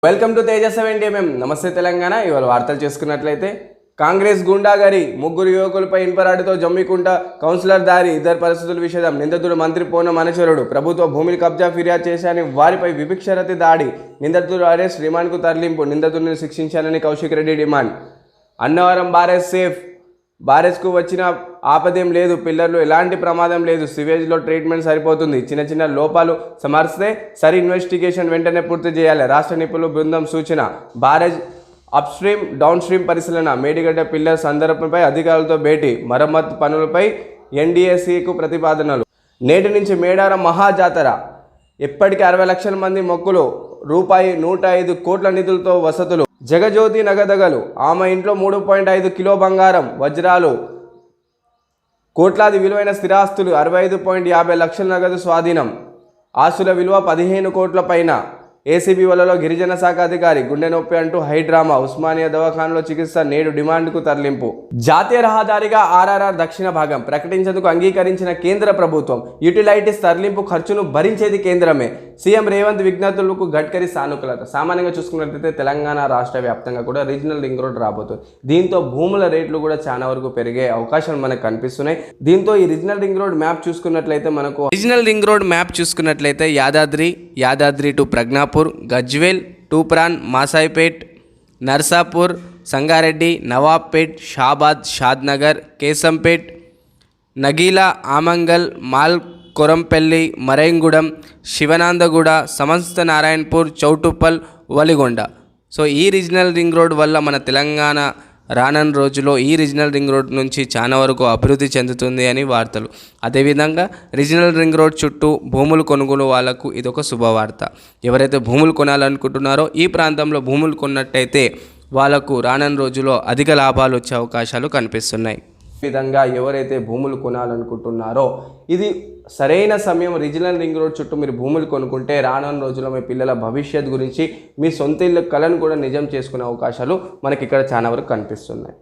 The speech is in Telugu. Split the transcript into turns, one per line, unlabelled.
Welcome to Teja 70mm. నమస్తే తెలంగాణ. ఇవాళ వార్తలు చేసుకున్నట్లయితే కాంగ్రెస్ గుండాగరి ముగ్గురు యువకులపై ఇన్పరాడితో జమ్మికుంట కౌన్సిలర్ దారి ఇద్దరు పరిస్థితుల విషయం. నిందితుడు మంత్రి పోనం అనుచరుడు ప్రభుత్వ భూమిని కబ్జా ఫిర్యాదు చేశారని వారిపై విభిక్షరతి దాడి. నిందితుడు అరెస్ట్, రిమాండ్కు తరలింపు. నిందితుడిని శిక్షించాలని కౌశిక్ రెడ్డి డిమాండ్. అన్నవరం బారెస్ సేఫ్. బారెస్కు వచ్చిన ఆపదేం లేదు, పిల్లర్లు ఎలాంటి ప్రమాదం లేదు, సివేజ్లో ట్రీట్మెంట్ సరిపోతుంది, చిన్న చిన్న లోపాలు సమర్స్తే సరి ఇన్వెస్టిగేషన్ వెంటనే పూర్తి చేయాలి. రాష్ట్ర నిపుణుల బృందం సూచన. బారేజ్ అప్స్ట్రీమ్ డౌన్ స్ట్రీమ్ పరిశీలన. మేడిగడ్డ పిల్లర్ సందర్భంపై అధికారులతో భేటీ. మరమ్మతు పనులపై ఎన్డీఎస్సీకు ప్రతిపాదనలు. నేటి నుంచి మేడారం మహాజాతర. ఇప్పటికీ 60 లక్షల మంది మొక్కులు. రూపాయి 105 కోట్ల నిధులతో వసతులు. జగజ్యోతి నగదగలు. ఆమె ఇంట్లో 3.5 కిలో బంగారం, వజ్రాలు, కోట్లాది విలువైన స్థిరాస్తులు, 65.50 లక్షల నగదు స్వాధీనం. ఆస్తుల విలువ 15 కోట్ల పైన. ఏసీబీ వలలో గిరిజన శాఖ అధికారి. గుండె నొప్పి అంటూ హైడ్రామా. ఉస్మానియా దవాఖానలో చికిత్స. నేడు డిమాండ్కు తరలింపు. జాతీయ రహదారిగా ఆర్ఆర్ఆర్ దక్షిణ భాగం ప్రకటించేందుకు అంగీకరించిన కేంద్ర ప్రభుత్వం. యుటిలైటీస్ తరలింపు ఖర్చును భరించేది కేంద్రమే. సీఎం రేవంత్ విజ్ఞప్తులకు గడ్కరీ సానుకూలత. సామాన్యంగా చూసుకున్నట్లయితే తెలంగాణ రాష్ట్ర వ్యాప్తంగా కూడా రీజనల్ రింగ్ రోడ్ రాబోతుంది. దీంతో భూముల రేట్లు కూడా చాలా వరకు పెరిగే అవకాశాలు మనకు కనిపిస్తున్నాయి. దీంతో ఈ రీజనల్ రింగ్ రోడ్ మ్యాప్ చూసుకున్నట్లయితే యాదాద్రి టు ప్రజ్ఞాపూర్, గజ్వేల్, టూప్రాన్, మాసాయిపేట్, నర్సాపూర్, సంగారెడ్డి, నవాబ్పేట్, షాబాద్, షాద్నగర్, కేశంపేట్, నగీలా, ఆమంగల్, మాల్ కొరంపల్లి, మరైంగూడెం, శివనాందగూడ, సమస్త నారాయణపూర్, చౌటుప్పల్, వలిగొండ. సో ఈ రీజనల్ రింగ్ రోడ్ వల్ల మన తెలంగాణ రానున్న రోజుల్లో ఈ రీజనల్ రింగ్ రోడ్ నుంచి చాలా వరకు అభివృద్ధి చెందుతుంది అని వార్తలు. అదేవిధంగా రీజనల్ రింగ్ రోడ్ చుట్టూ భూములు కొనుగోలు వాళ్ళకు ఇదొక శుభవార్త. ఎవరైతే భూములు కొనాలనుకుంటున్నారో ఈ ప్రాంతంలో భూములు కొన్నట్టయితే వాళ్ళకు రానున్న రోజుల్లో అధిక లాభాలు వచ్చే అవకాశాలు కనిపిస్తున్నాయి. విధంగా ఎవరైతే భూములు కొనాలనుకుంటున్నారో ఇది సరైన సమయం. రీజనల్ రింగ్ రోడ్ చుట్టూ మీరు భూములు కొనుక్కుంటే రానున్న రోజుల్లో మీ పిల్లల భవిష్యత్ గురించి, మీ సొంత ఇల్లు కలను కూడా నిజం చేసుకునే అవకాశాలు మనకి ఇక్కడ చాలా వరకు కనిపిస్తున్నాయి.